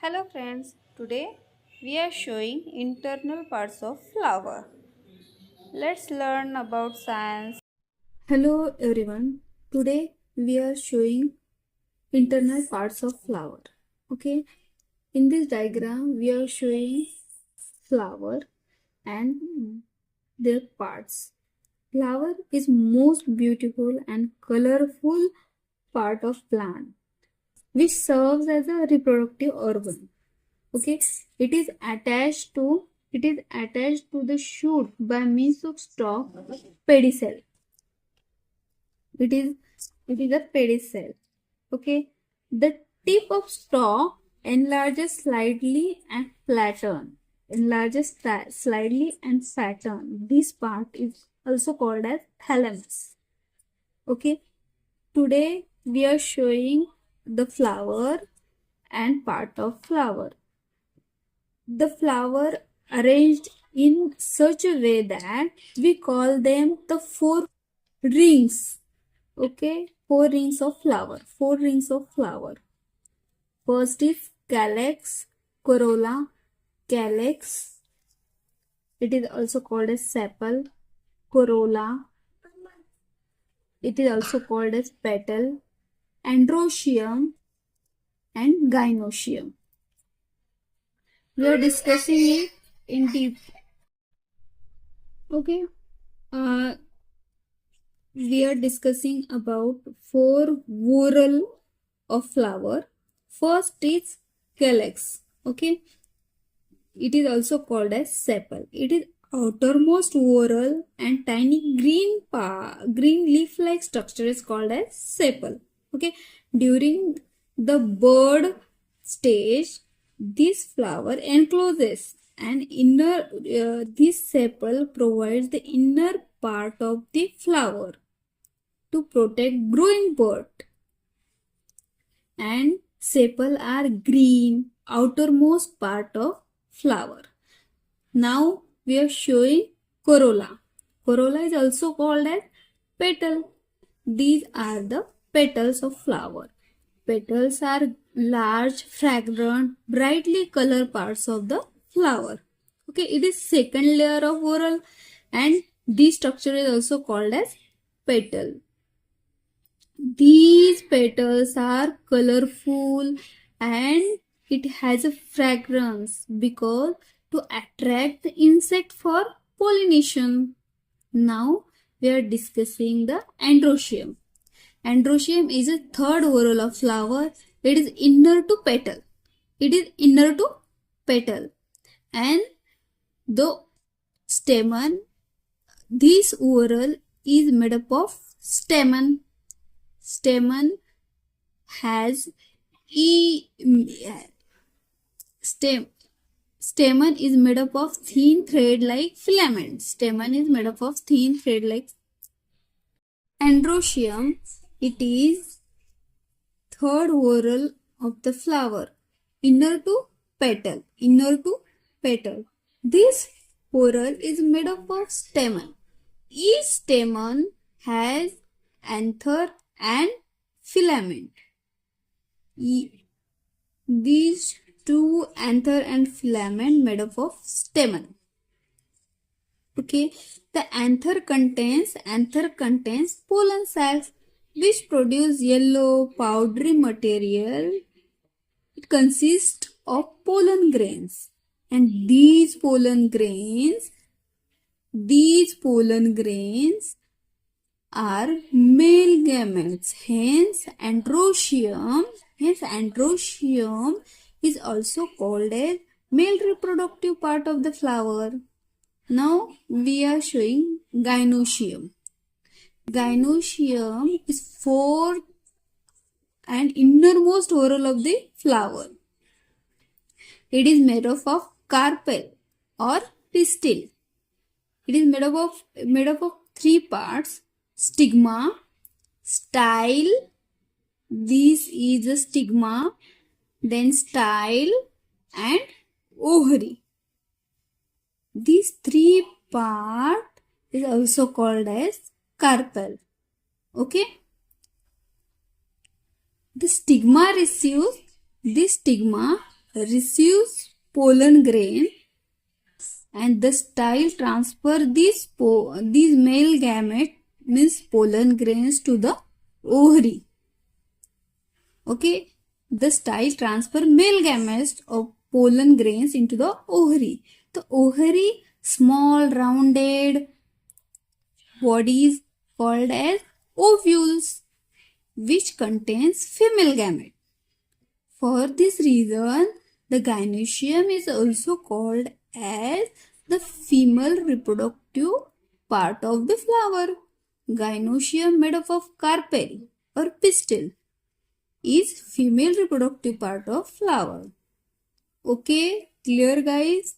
Hello friends, today we are showing internal parts of flower. Let's learn about science. Hello everyone, today we are showing internal parts of flower. Okay, in this diagram we are showing flower and their parts. Flower is most beautiful and colorful part of plant which serves as a reproductive organ. Okay, it is attached to the shoot by means of stalk pedicel. It is a pedicel. Okay, the tip of stalk enlarges slightly and flatten. This part is also called as thalamus. Okay, today we are showing the flower and part of flower. The flower arranged in such a way that we call them the four rings. Okay, four rings of flower. First is calyx, corolla, calyx. It is also called as sepal, corolla. It is also called as petal, androecium, and gynoecium. We are discussing it in deep. Okay, we are discussing about four whorl of flower. First is calyx. Okay, it is also called as sepal. It is outermost whorl and tiny green leaf-like structure is called as sepal. Okay, during the bud stage, this flower encloses an inner. This sepal provides the inner part of the flower to protect growing bud, and sepal are green outermost part of flower. Now we are showing corolla. Corolla is also called as petal. These are the petals of flower. Petals are large, fragrant, brightly colored parts of the flower. Okay, it is second layer of whorl and this structure is also called as petal. These petals are colorful and it has a fragrance because to attract the insect for pollination. Now we are discussing the androecium. Androecium is a third whorl of flower. It is inner to petal. And the stamen, this whorl is made up of stamen. Stamen has stamen is made up of thin thread-like filaments. Stamen is made up of thin thread-like. Androecium, it is third whorl of the flower, inner to petal. This whorl is made up of stamen. Each stamen has anther and filament. These two anther and filament made up of stamen. Okay, the anther contains pollen sacs which produce yellow powdery material. It consists of pollen grains, and these pollen grains are male gametes. Hence androecium is also called as male reproductive part of the flower. Now we are showing gynoecium. Gynoecium is fourth and innermost whorl of the flower. It is made up of carpel or pistil. It is made up of three parts: stigma, style. This is the stigma, then style and ovary. These three part is also called as carpel. Okay. This stigma receives pollen grain and the style transfer these male gamete means pollen grains to the ovary. Okay, the style transfer male gametes of pollen grains into the ovary. The ovary, small rounded bodies called as ovules, which contains female gamete. For this reason, the gynoecium is also called as the female reproductive part of the flower. Gynoecium made up of carpel or pistil is female reproductive part of flower. Okay, clear guys?